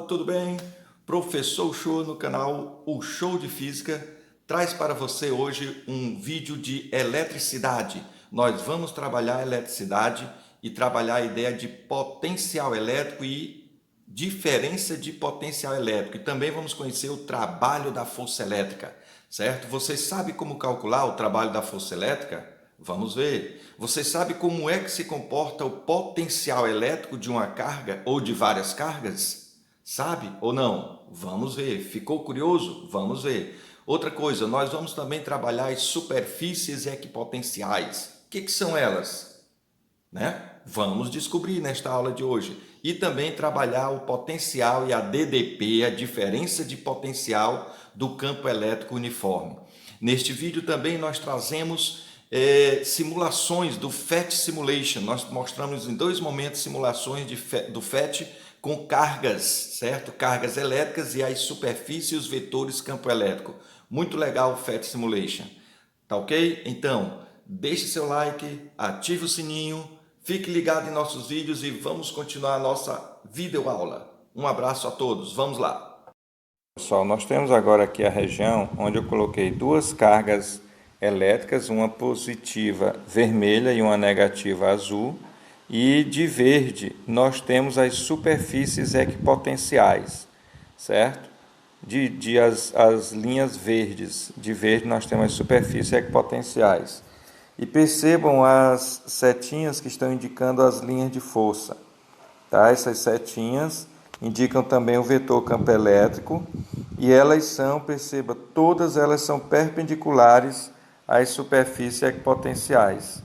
tudo bem? Professor Show no canal O Show de Física traz para você hoje um vídeo de eletricidade. Nós vamos trabalhar a eletricidade e trabalhar a ideia de potencial elétrico e diferença de potencial elétrico. E também vamos conhecer o trabalho da força elétrica, certo? Você sabe como calcular o trabalho da força elétrica? Vamos ver. Você sabe como é que se comporta o potencial elétrico de uma carga ou de várias cargas? Sabe ou não? Vamos ver. Ficou curioso? Vamos ver. Outra coisa, nós vamos também trabalhar as superfícies equipotenciais. O que são elas? Vamos descobrir nesta aula de hoje. E também trabalhar o potencial e a DDP, a diferença de potencial do campo elétrico uniforme. Neste vídeo também nós trazemos simulações do FET Simulation. Nós mostramos em dois momentos simulações do FET com cargas, certo? Cargas elétricas e as superfícies e os vetores campo elétrico. Muito legal o FET Simulation. Tá ok? Então, deixe seu like, ative o sininho, fique ligado em nossos vídeos e vamos continuar a nossa videoaula. Um abraço a todos, vamos lá! Pessoal, nós temos agora aqui a região onde eu coloquei duas cargas elétricas, uma positiva vermelha e uma negativa azul, e de verde nós temos as superfícies equipotenciais, certo? As linhas verdes, de verde nós temos as superfícies equipotenciais. E percebam as setinhas que estão indicando as linhas de força, tá? Essas setinhas indicam também o vetor campo elétrico e elas são, perceba, todas elas são perpendiculares às superfícies equipotenciais,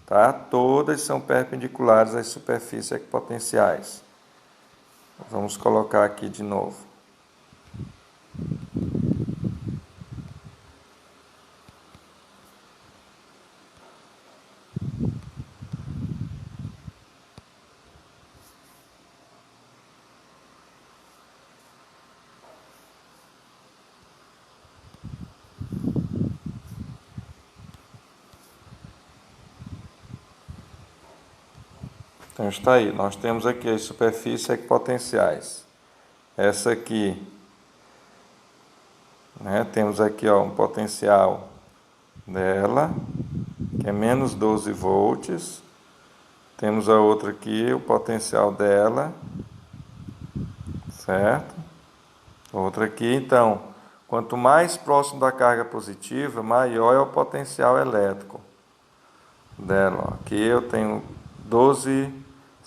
tá? Todas são perpendiculares às superfícies equipotenciais. Vamos colocar aqui de novo. Então está aí, nós temos aqui as superfícies equipotenciais. Essa aqui, temos aqui um potencial dela, que é menos 12 volts. Temos a outra aqui, o potencial dela, certo? Outra aqui, então, quanto mais próximo da carga positiva, maior é o potencial elétrico dela. Aqui eu tenho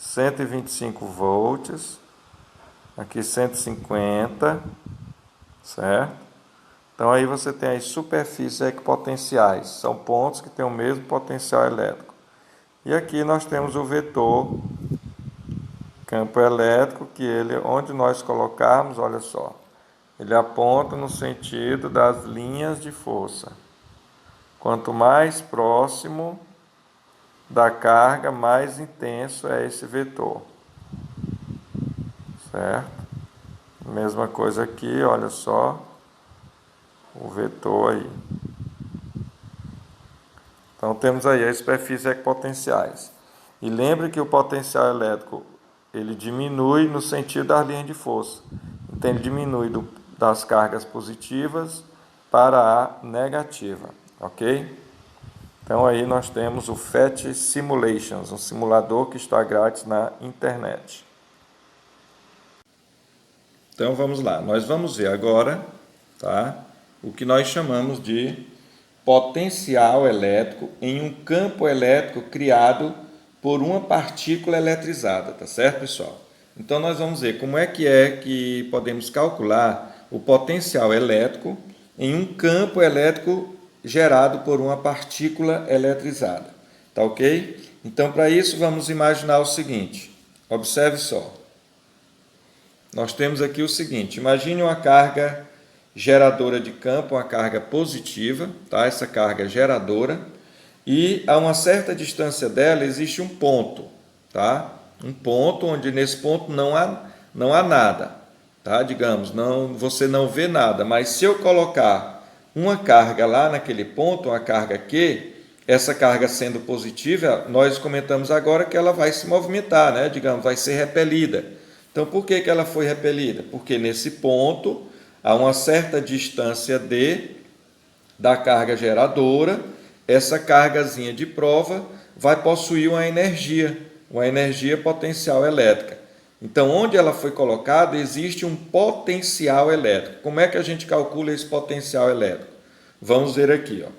125 volts, aqui 150, certo? Então aí você tem as superfícies equipotenciais, são pontos que têm o mesmo potencial elétrico. E aqui nós temos o vetor campo elétrico, que ele, onde nós colocarmos, olha só, ele aponta no sentido das linhas de força. Quanto mais próximo da carga, mais intenso é esse vetor, certo? Mesma coisa aqui, olha só, o vetor aí. Então temos aí as superfícies equipotenciais. E lembre que o potencial elétrico, ele diminui no sentido das linhas de força. Então ele diminui das cargas positivas para a negativa, ok? Então aí nós temos o FET Simulations, um simulador que está grátis na internet. Então vamos lá, nós vamos ver agora, tá, o que nós chamamos de potencial elétrico em um campo elétrico criado por uma partícula eletrizada, tá certo, pessoal? Então nós vamos ver como é que podemos calcular o potencial elétrico em um campo elétrico gerado por uma partícula eletrizada, tá ok? Então, para isso, vamos imaginar o seguinte, observe só. Nós temos aqui o seguinte, imagine uma carga geradora de campo, uma carga positiva, tá? Essa carga geradora, e a uma certa distância dela existe um ponto, tá? Um ponto onde nesse ponto não há nada, tá? Digamos, você não vê nada, mas se eu colocar uma carga lá naquele ponto, uma carga Q, essa carga sendo positiva, nós comentamos agora que ela vai se movimentar, digamos, vai ser repelida. Então, por que ela foi repelida? Porque nesse ponto, a uma certa distância d da carga geradora, essa cargazinha de prova vai possuir uma energia potencial elétrica. Então, onde ela foi colocada, existe um potencial elétrico. Como é que a gente calcula esse potencial elétrico? Vamos ver aqui, ó.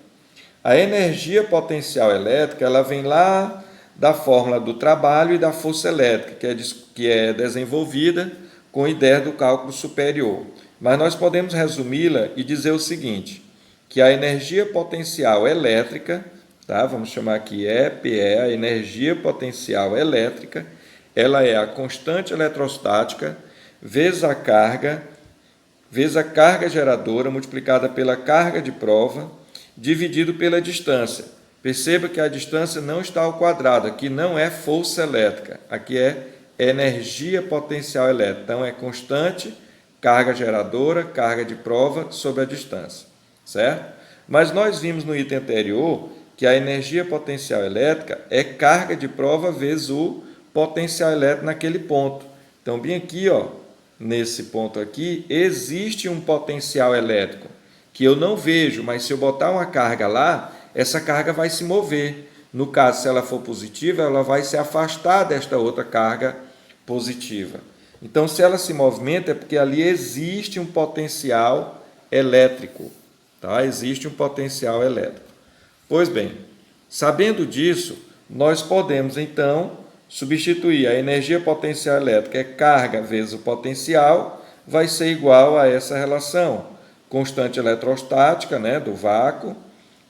A energia potencial elétrica, ela vem lá da fórmula do trabalho e da força elétrica, que é desenvolvida com ideia do cálculo superior. Mas nós podemos resumi-la e dizer o seguinte, que a energia potencial elétrica, tá? Vamos chamar aqui EPE, a energia potencial elétrica, ela é a constante eletrostática vezes a carga geradora multiplicada pela carga de prova, dividido pela distância. Perceba que a distância não está ao quadrado, aqui não é força elétrica, aqui é energia potencial elétrica. Então, é constante, carga geradora, carga de prova sobre a distância, certo? Mas nós vimos no item anterior que a energia potencial elétrica é carga de prova vezes o potencial elétrico naquele ponto. Então, bem aqui, ó, nesse ponto aqui, existe um potencial elétrico que eu não vejo, mas se eu botar uma carga lá, essa carga vai se mover. No caso, se ela for positiva, ela vai se afastar desta outra carga positiva. Então, se ela se movimenta, é porque ali existe um potencial elétrico. Tá? Existe um potencial elétrico. Pois bem, sabendo disso, nós podemos, então, substituir a energia potencial elétrica, é carga vezes o potencial, vai ser igual a essa relação. Constante eletrostática, né, do vácuo,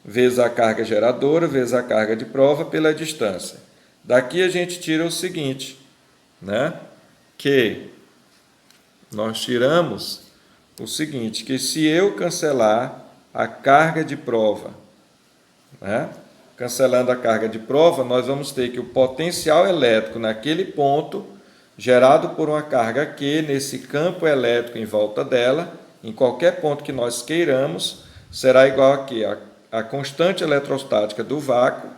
vezes a carga geradora, vezes a carga de prova pela distância. Daqui a gente tira o seguinte, né, que nós tiramos o seguinte, que se eu cancelar a carga de prova, né, cancelando a carga de prova, nós vamos ter que o potencial elétrico naquele ponto, gerado por uma carga Q, nesse campo elétrico em volta dela, em qualquer ponto que nós queiramos, será igual a quê? A constante eletrostática do vácuo,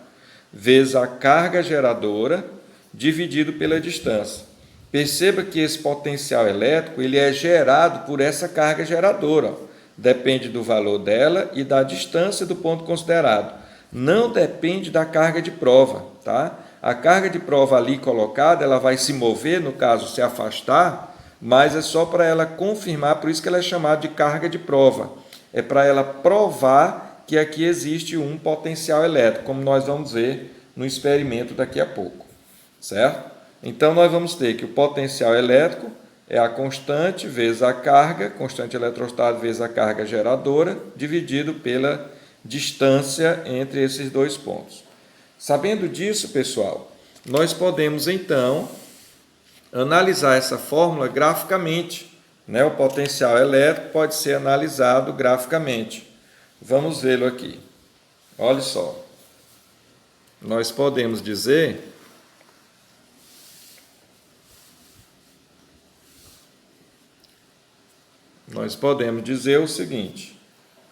vezes a carga geradora, dividido pela distância. Perceba que esse potencial elétrico ele é gerado por essa carga geradora. Depende do valor dela e da distância do ponto considerado. Não depende da carga de prova, tá? A carga de prova ali colocada, ela vai se mover, no caso, se afastar, mas é só para ela confirmar, por isso que ela é chamada de carga de prova. É para ela provar que aqui existe um potencial elétrico, como nós vamos ver no experimento daqui a pouco, certo? Então, nós vamos ter que o potencial elétrico é a constante vezes a carga, constante eletrostática vezes a carga geradora, dividido pela distância entre esses dois pontos. Sabendo disso, pessoal, nós podemos, então, analisar essa fórmula graficamente, né? O potencial elétrico pode ser analisado graficamente. Vamos vê-lo aqui. Olha só. Nós podemos dizer o seguinte,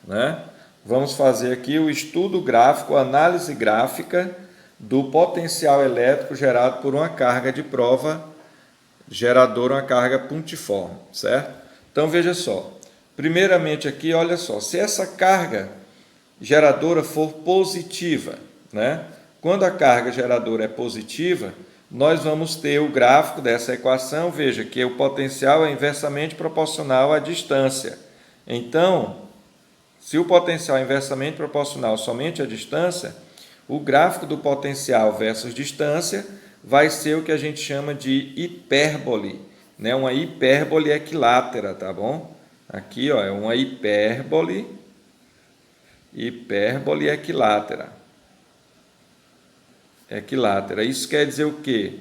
né? Vamos fazer aqui o estudo gráfico, a análise gráfica do potencial elétrico gerado por uma carga de prova geradora, uma carga pontiforme, certo? Então, veja só. Primeiramente aqui, olha só, se essa carga geradora for positiva, né? Quando a carga geradora é positiva, nós vamos ter o gráfico dessa equação, veja que o potencial é inversamente proporcional à distância. Então, se o potencial é inversamente proporcional somente à distância, o gráfico do potencial versus distância vai ser o que a gente chama de hipérbole, né? Uma hipérbole equilátera, tá bom? Aqui, ó, é uma hipérbole equilátera. Isso quer dizer o quê?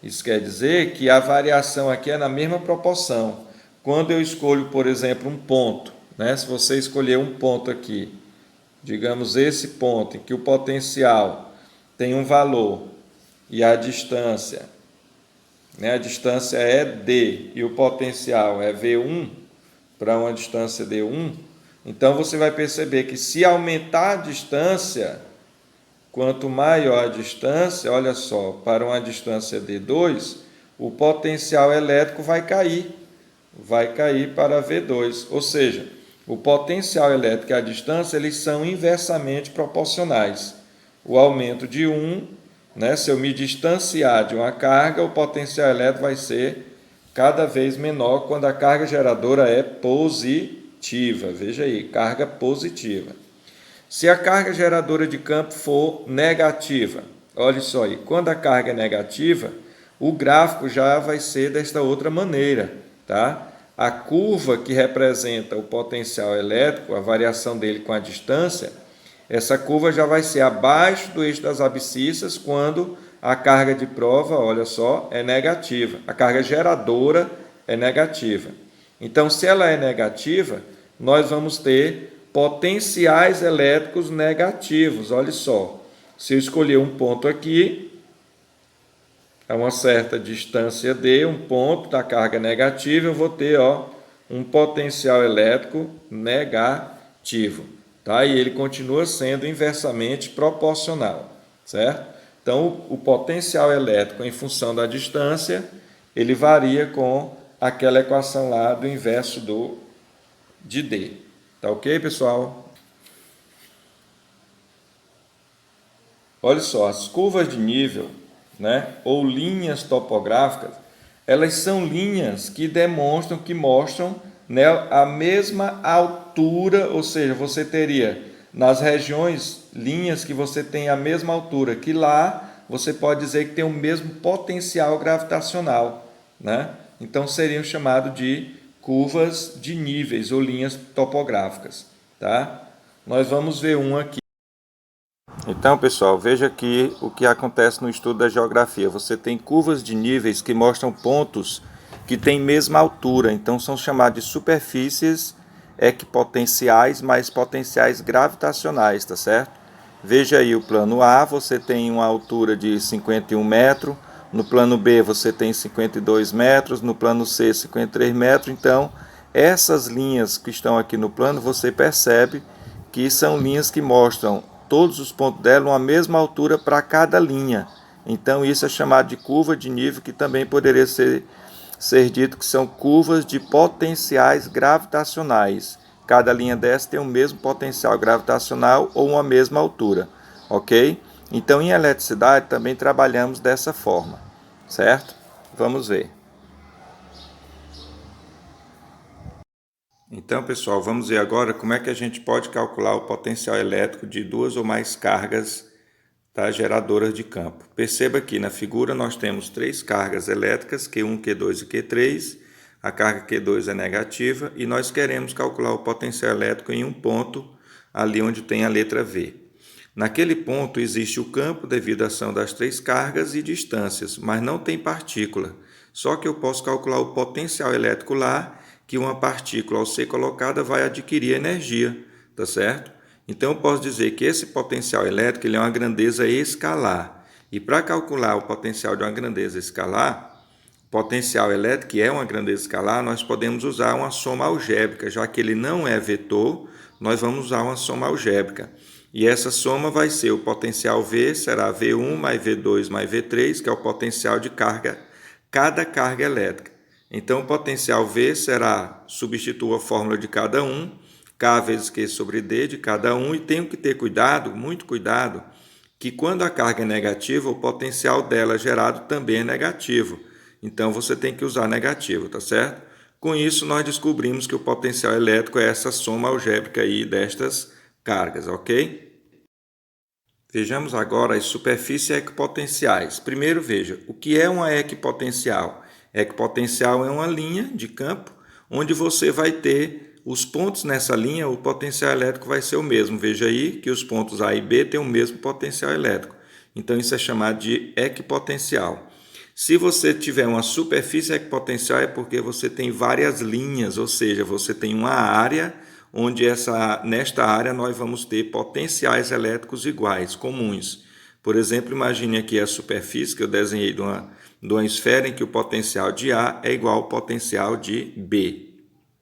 Isso quer dizer que a variação aqui é na mesma proporção. Quando eu escolho, por exemplo, um ponto, né? Se você escolher um ponto aqui, digamos esse ponto em que o potencial tem um valor e a distância, né? A distância é D e o potencial é V1 para uma distância D1, então você vai perceber que se aumentar a distância, quanto maior a distância, olha só, para uma distância D2, o potencial elétrico vai cair para V2, ou seja, o potencial elétrico e a distância eles são inversamente proporcionais. O aumento de 1, né, se eu me distanciar de uma carga, o potencial elétrico vai ser cada vez menor quando a carga geradora é positiva. Veja aí, carga positiva. Se a carga geradora de campo for negativa, olha só aí, quando a carga é negativa, o gráfico já vai ser desta outra maneira, tá? A curva que representa o potencial elétrico, a variação dele com a distância, essa curva já vai ser abaixo do eixo das abscissas quando a carga de prova, olha só, é negativa. A carga geradora é negativa. Então, se ela é negativa, nós vamos ter potenciais elétricos negativos. Olha só, se eu escolher um ponto aqui, a uma certa distância D, um ponto da carga negativa, eu vou ter um potencial elétrico negativo. Tá? E ele continua sendo inversamente proporcional, certo? Então, o potencial elétrico em função da distância, ele varia com aquela equação lá do inverso de D. Tá ok, pessoal? Olha só, as curvas de nível, né, ou linhas topográficas, elas são linhas que mostram, né, a mesma altura, ou seja, você teria nas regiões linhas que você tem a mesma altura que lá, você pode dizer que tem o mesmo potencial gravitacional, né? Então seriam chamados de curvas de níveis ou linhas topográficas, tá? Nós vamos ver um aqui. Então, pessoal, veja aqui o que acontece no estudo da geografia. Você tem curvas de níveis que mostram pontos que têm mesma altura. Então, são chamados de superfícies equipotenciais mais potenciais gravitacionais, tá certo? Veja aí o plano A, você tem uma altura de 51 metros. No plano B, você tem 52 metros. No plano C, 53 metros. Então, essas linhas que estão aqui no plano, você percebe que são linhas que mostram todos os pontos dela uma mesma altura para cada linha. Então isso é chamado de curva de nível, que também poderia ser dito que são curvas de potenciais gravitacionais. Cada linha dessa tem o mesmo potencial gravitacional ou uma mesma altura, ok? Então em eletricidade também trabalhamos dessa forma, certo? Vamos ver. Então, pessoal, vamos ver agora como é que a gente pode calcular o potencial elétrico de duas ou mais cargas, tá, geradoras de campo. Perceba que na figura nós temos três cargas elétricas, Q1, Q2 e Q3. A carga Q2 é negativa e nós queremos calcular o potencial elétrico em um ponto, ali onde tem a letra V. Naquele ponto existe o campo devido à ação das três cargas e distâncias, mas não tem partícula. Só que eu posso calcular o potencial elétrico lá, que uma partícula, ao ser colocada, vai adquirir energia, tá certo? Então, eu posso dizer que esse potencial elétrico ele é uma grandeza escalar. E para calcular o potencial de uma grandeza escalar, potencial elétrico, que é uma grandeza escalar, nós podemos usar uma soma algébrica. Já que ele não é vetor, nós vamos usar uma soma algébrica. E essa soma vai ser o potencial V, será V1 mais V2 mais V3, que é o potencial de cada carga elétrica. Então, o potencial V será, substitua a fórmula de cada um, K vezes Q sobre D de cada um, e tenho que ter cuidado, muito cuidado, que quando a carga é negativa, o potencial dela gerado também é negativo. Então, você tem que usar negativo, tá certo? Com isso, nós descobrimos que o potencial elétrico é essa soma algébrica aí destas cargas, ok? Vejamos agora as superfícies equipotenciais. Primeiro, veja, o que é uma equipotencial? Equipotencial é uma linha de campo onde você vai ter os pontos nessa linha, o potencial elétrico vai ser o mesmo. Veja aí que os pontos A e B têm o mesmo potencial elétrico. Então, isso é chamado de equipotencial. Se você tiver uma superfície equipotencial é porque você tem várias linhas, ou seja, você tem uma área onde nesta área nós vamos ter potenciais elétricos iguais, comuns. Por exemplo, imagine aqui a superfície que eu desenhei de uma esfera em que o potencial de A é igual ao potencial de B.